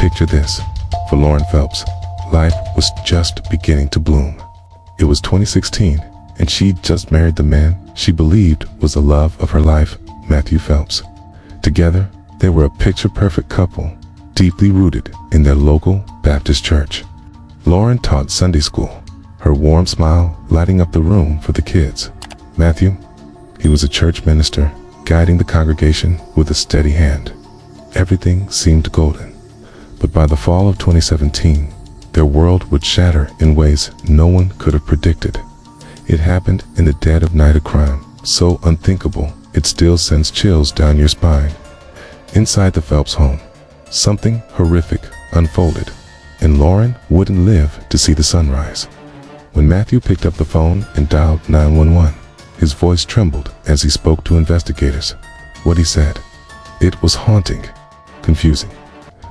picture this. For Lauren Phelps, life was just beginning to bloom. It was 2016, and she'd just married the man she believed was the love of her life, Matthew Phelps. Together, they were a picture-perfect couple, deeply rooted in their local Baptist church. Lauren taught Sunday school, her warm smile lighting up the room for the kids. Matthew, he was a church minister, guiding the congregation with a steady hand. Everything seemed golden. But by the fall of 2017, their world would shatter in ways no one could have predicted. It happened in the dead of night, a crime so unthinkable it still sends chills down your spine. Inside the Phelps home, something horrific unfolded, and Lauren wouldn't live to see the sunrise. When Matthew picked up the phone and dialed 911, his voice trembled as he spoke to investigators. What he said, it was haunting, confusing,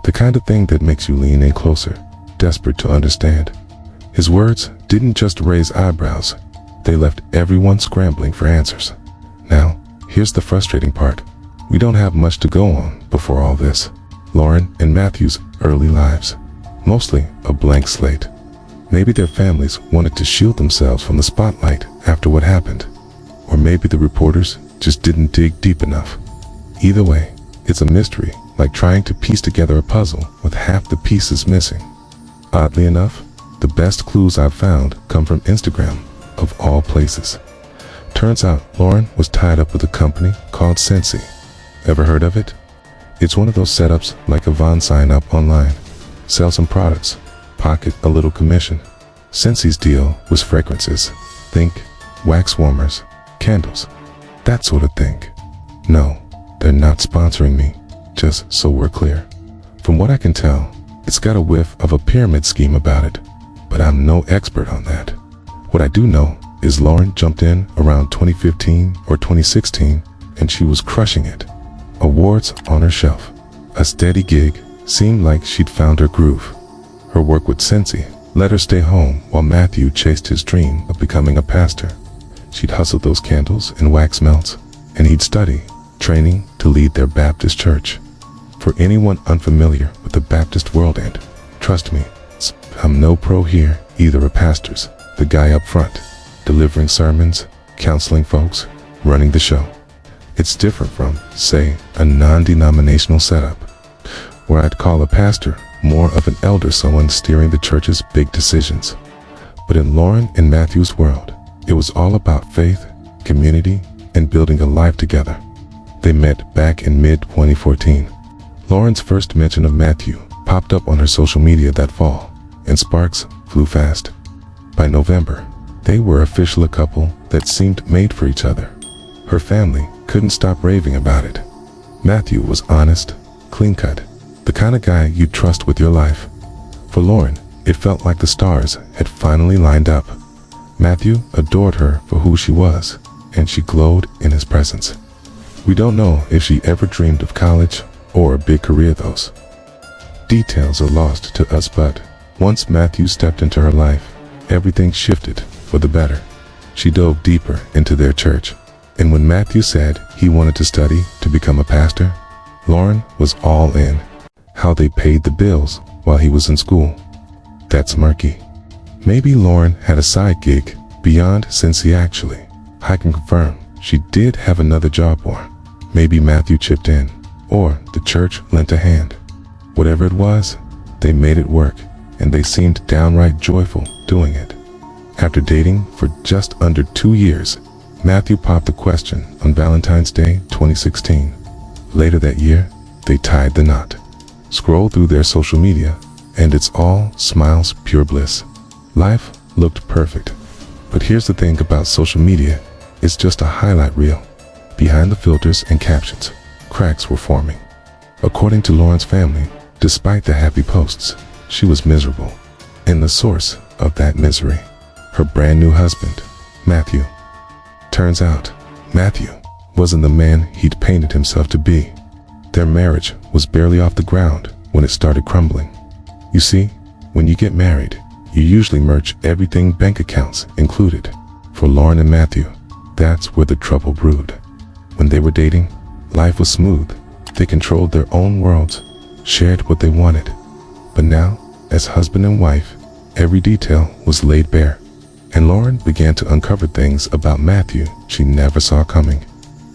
the kind of thing that makes you lean in closer, desperate to understand. His words didn't just raise eyebrows, they left everyone scrambling for answers. Now, here's the frustrating part. We don't have much to go on before all this. Lauren and Matthew's early lives, mostly a blank slate. Maybe their families wanted to shield themselves from the spotlight after what happened. Or maybe the reporters just didn't dig deep enough. Either way, it's a mystery, like trying to piece together a puzzle with half the pieces missing. Oddly enough, the best clues I've found come from Instagram, of all places. Turns out Lauren was tied up with a company called Scentsy. Ever heard of it? It's one of those setups like a Vaughn sign up online. Sell some products, pocket a little commission. Scentsy's deal was fragrances. Think wax warmers, candles, that sort of thing. No, they're not sponsoring me, just so we're clear. From what I can tell, it's got a whiff of a pyramid scheme about it, but I'm no expert on that. What I do know is Lauren jumped in around 2015 or 2016, and she was crushing it. Awards on her shelf, a steady gig, seemed like she'd found her groove. Her work with Scentsy let her stay home while Matthew chased his dream of becoming a pastor. She'd hustle those candles and wax melts, and he'd study, training to lead their Baptist church. For anyone unfamiliar with the Baptist world, and trust me, I'm no pro here, either a pastor's the guy up front, delivering sermons, counseling folks, running the show. It's different from, say, a non-denominational setup, where I'd call a pastor more of an elder, someone steering the church's big decisions. But in Lauren and Matthew's world, it was all about faith, community, and building a life together. They met back in mid-2014. Lauren's first mention of Matthew popped up on her social media that fall, and sparks flew fast. By November, they were officially a couple that seemed made for each other. Her family couldn't stop raving about it. Matthew was honest, clean-cut, the kind of guy you'd trust with your life. For Lauren, it felt like the stars had finally lined up. Matthew adored her for who she was, and she glowed in his presence. We don't know if she ever dreamed of college or a big career. Those details are lost to us, but once Matthew stepped into her life, everything shifted for the better. She dove deeper into their church, and when Matthew said he wanted to study to become a pastor, Lauren was all in. How they paid the bills while he was in school, that's murky. Maybe Lauren had a side gig beyond Scentsy actually. I can confirm she did have another job, or maybe Matthew chipped in, or the church lent a hand. Whatever it was, they made it work, and they seemed downright joyful doing it. After dating for just under 2 years, Matthew popped the question on Valentine's Day 2016. Later that year, they tied the knot. Scroll through their social media, and it's all smiles, pure bliss. Life looked perfect. But here's the thing about social media, it's just a highlight reel. Behind the filters and captions, cracks were forming. According to Lauren's family, despite the happy posts, she was miserable. And the source of that misery, her brand new husband, Matthew. Turns out, Matthew wasn't the man he'd painted himself to be. Their marriage was barely off the ground when it started crumbling. You see, when you get married, you usually merge everything, bank accounts included. For Lauren and Matthew, that's where the trouble brewed. When they were dating, life was smooth. They controlled their own worlds, shared what they wanted, But now, as husband and wife, every detail was laid bare, and Lauren began to uncover things about Matthew she never saw coming.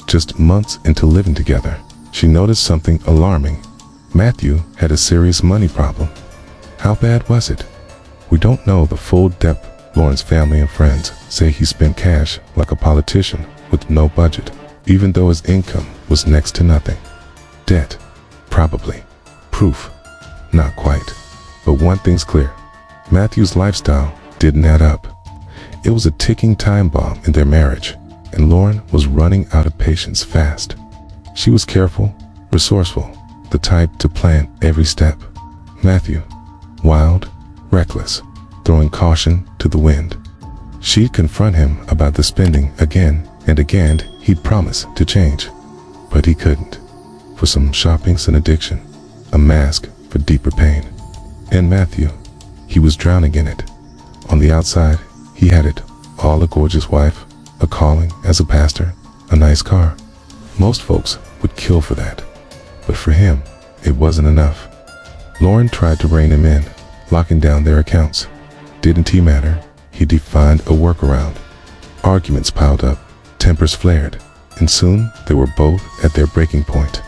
Just months into living together, she noticed something alarming. Matthew had a serious money problem. How bad was it? We don't know the full depth. Lauren's family and friends say he spent cash like a politician with no budget, even though his income was next to nothing. Debt? Probably. Proof? Not quite. But one thing's clear. Matthew's lifestyle didn't add up. It was a ticking time bomb in their marriage, and Lauren was running out of patience fast. She was careful, resourceful, the type to plan every step. Matthew, wild, reckless, throwing caution to the wind. She'd confront him about the spending again and again. He'd promise to change, but he couldn't. For some shopping's an addiction, a mask for deeper pain. And Matthew, he was drowning in it. On the outside, he had it all: a gorgeous wife, a calling as a pastor, a nice car. Most folks would kill for that, but for him, it wasn't enough. Lauren tried to rein him in, locking down their accounts. Didn't he matter? He defined a workaround. Arguments piled up, tempers flared, and soon they were both at their breaking point.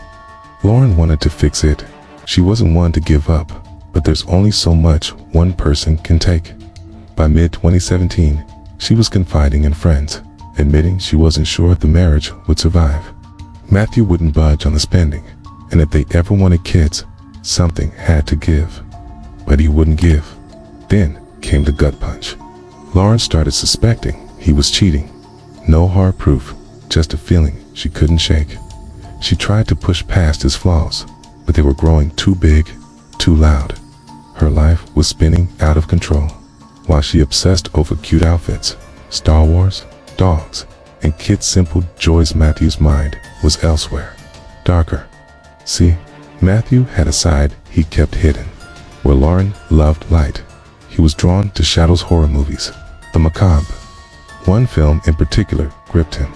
Lauren wanted to fix it. She wasn't one to give up, but there's only so much one person can take. By mid-2017, she was confiding in friends, admitting she wasn't sure if the marriage would survive. Matthew wouldn't budge on the spending, and if they ever wanted kids, something had to give. But he wouldn't give. Then came the gut punch. Lauren started suspecting he was cheating. No hard proof, just a feeling she couldn't shake. She tried to push past his flaws, but they were growing too big, too loud. Her life was spinning out of control, while she obsessed over cute outfits, Star Wars, dogs, and kids' simple joys. Matthew's mind was elsewhere, darker. See, Matthew had a side he kept hidden. Where Lauren loved light, he was drawn to shadows. Horror movies, the macabre. One film in particular gripped him: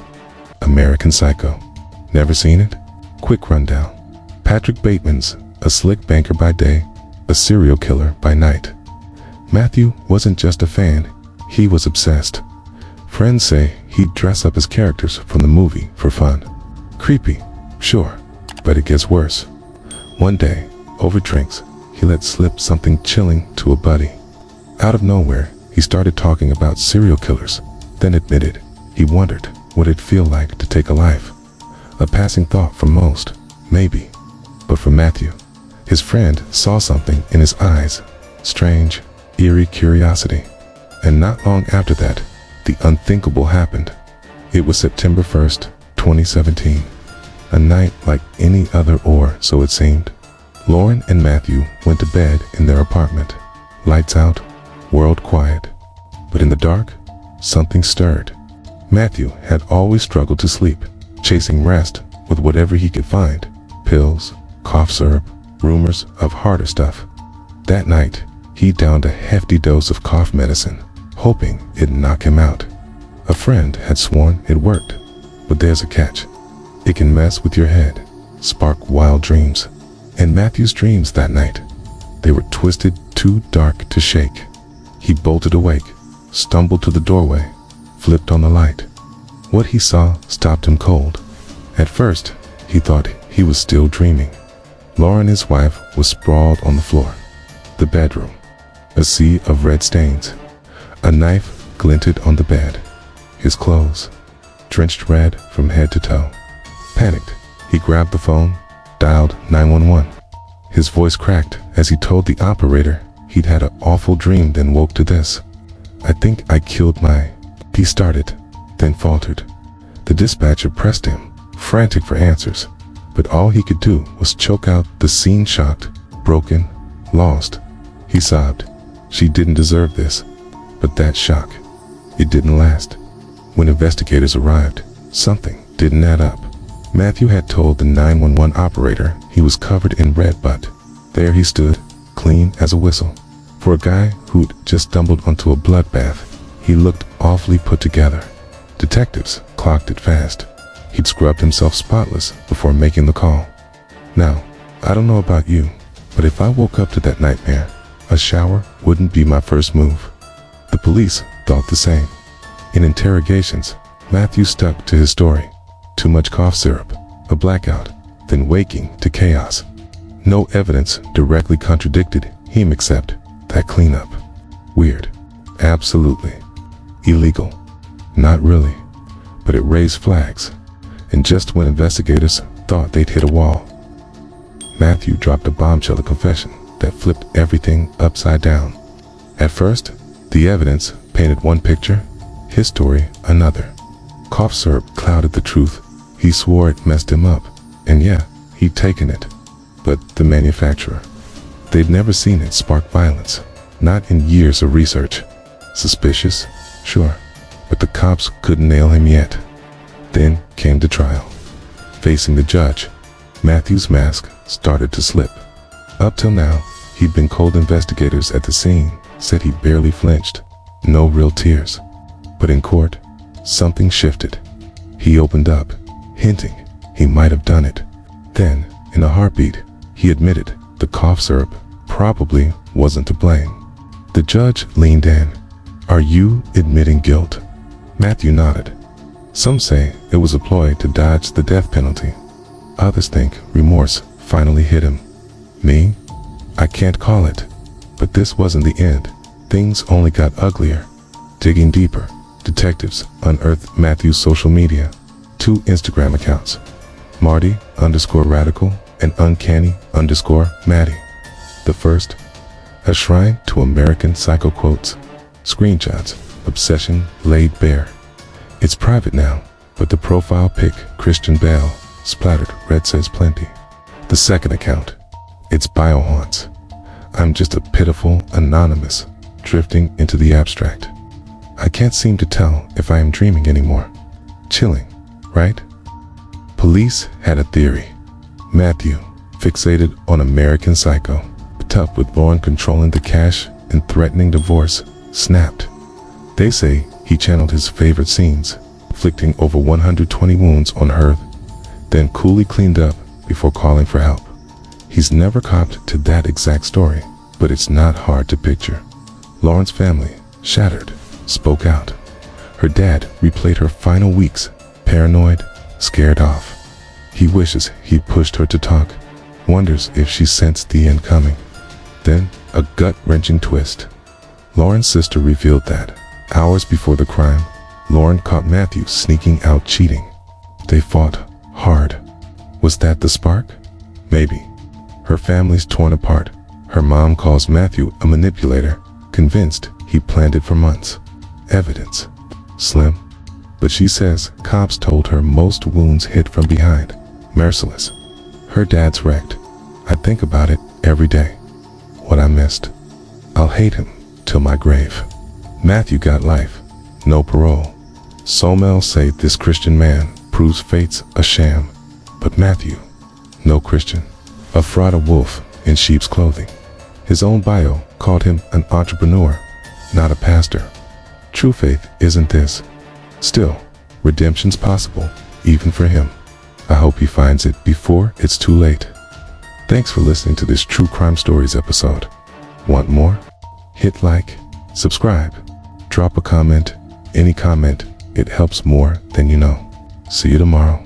American Psycho. Never seen it? Quick rundown. Patrick Bateman's a slick banker by day, a serial killer by night. Matthew wasn't just a fan, he was obsessed. Friends say he'd dress up as characters from the movie for fun. Creepy, sure, but it gets worse. One day, over drinks, he let slip something chilling to a buddy. Out of nowhere, he started talking about serial killers, then admitted he wondered what it'd feel like to take a life. A passing thought for most, maybe. But for Matthew, his friend saw something in his eyes, strange, eerie curiosity. And not long after that, the unthinkable happened. It was September 1st, 2017. A night like any other, or so it seemed. Lauren and Matthew went to bed in their apartment. Lights out, world quiet. But in the dark, something stirred. Matthew had always struggled to sleep, chasing rest with whatever he could find: pills, cough syrup, rumors of harder stuff. That night, he downed a hefty dose of cough medicine, hoping it'd knock him out. A friend had sworn it worked, but there's a catch. It can mess with your head, spark wild dreams. And Matthew's dreams that night, they were twisted, too dark to shake. He bolted awake, stumbled to the doorway, flipped on the light. What he saw stopped him cold. At first, he thought he was still dreaming. Lauren, his wife, was sprawled on the floor. The bedroom, a sea of red stains. A knife glinted on the bed. His clothes, drenched red from head to toe. Panicked, he grabbed the phone, dialed 911. His voice cracked as he told the operator he'd had an awful dream, then woke to this. "I think I killed my..." He started, then faltered. The dispatcher pressed him, frantic for answers, but all he could do was choke out the scene. Shocked, broken, lost. He sobbed. She didn't deserve this. But that shock, it didn't last. When investigators arrived, something didn't add up. Matthew had told the 911 operator he was covered in red, but there he stood, clean as a whistle. For a guy who'd just stumbled onto a bloodbath, he looked awfully put together. Detectives clocked it fast. He'd scrubbed himself spotless before making the call. Now, I don't know about you, But if I woke up to that nightmare, a shower wouldn't be my first move. The police thought the same. In interrogations, Matthew stuck to his story. Too much cough syrup, a blackout, then waking to chaos. No evidence directly contradicted him except that cleanup. Weird. Absolutely. Illegal. Not really. But it raised flags. And just when investigators thought they'd hit a wall, Matthew dropped a bombshell, a confession that flipped everything upside down. At first, the evidence painted one picture, his story another. Cough syrup clouded the truth. He swore it messed him up, and yeah, he'd taken it. But the manufacturer, they'd never seen it spark violence, not in years of research. Suspicious? Sure, but the cops couldn't nail him yet. Then came the trial. Facing the judge, Matthew's mask started to slip. Up till now, he'd been cold. Investigators at the scene said he barely flinched, no real tears. But in court, something shifted. He opened up, hinting he might have done it. Then, in a heartbeat, he admitted the cough syrup probably wasn't to blame. The judge leaned in. "Are you admitting guilt?" Matthew nodded. Some say it was a ploy to dodge the death penalty. Others think remorse finally hit him. Me? I can't call it. But this wasn't the end. Things only got uglier. Digging deeper, detectives unearthed Matthew's social media. 2 Instagram accounts, Marty_Radical and Uncanny_Matty. The first, a shrine to American Psycho quotes. Screenshots, obsession laid bare. It's private now, but the profile pic, Christian Bale, splattered red says plenty. The second account, its bio haunts. I'm just a pitiful anonymous, drifting into the abstract. I can't seem to tell if I am dreaming anymore. Chilling, right? Police had a theory. Matthew, fixated on American Psycho, tough with Lauren controlling the cash and threatening divorce, snapped. They say he channeled his favorite scenes, inflicting over 120 wounds on her, then coolly cleaned up before calling for help. He's never copped to that exact story, but it's not hard to picture. Lauren's family, shattered, spoke out. Her dad replayed her final weeks, paranoid, scared off. He wishes he pushed her to talk, wonders if she sensed the end coming. Then, a gut-wrenching twist. Lauren's sister revealed that, hours before the crime, Lauren caught Matthew sneaking out cheating. They fought hard. Was that the spark? Maybe. Her family's torn apart. Her mom calls Matthew a manipulator, convinced he planned it for months. Evidence slim, but she says cops told her most wounds hit from behind. Merciless. Her dad's wrecked. I think about it every day. What I missed. I'll hate him till my grave. Matthew got life, no parole. Somel say this Christian man proves fate's a sham, but Matthew, no Christian, a fraud, a wolf in sheep's clothing. His own bio called him an entrepreneur, not a pastor. True faith isn't this. Still, redemption's possible, even for him. I hope he finds it before it's too late. Thanks for listening to this True Crime Stories episode. Want more? Hit like, subscribe, drop a comment. Any comment, it helps more than you know. See you tomorrow.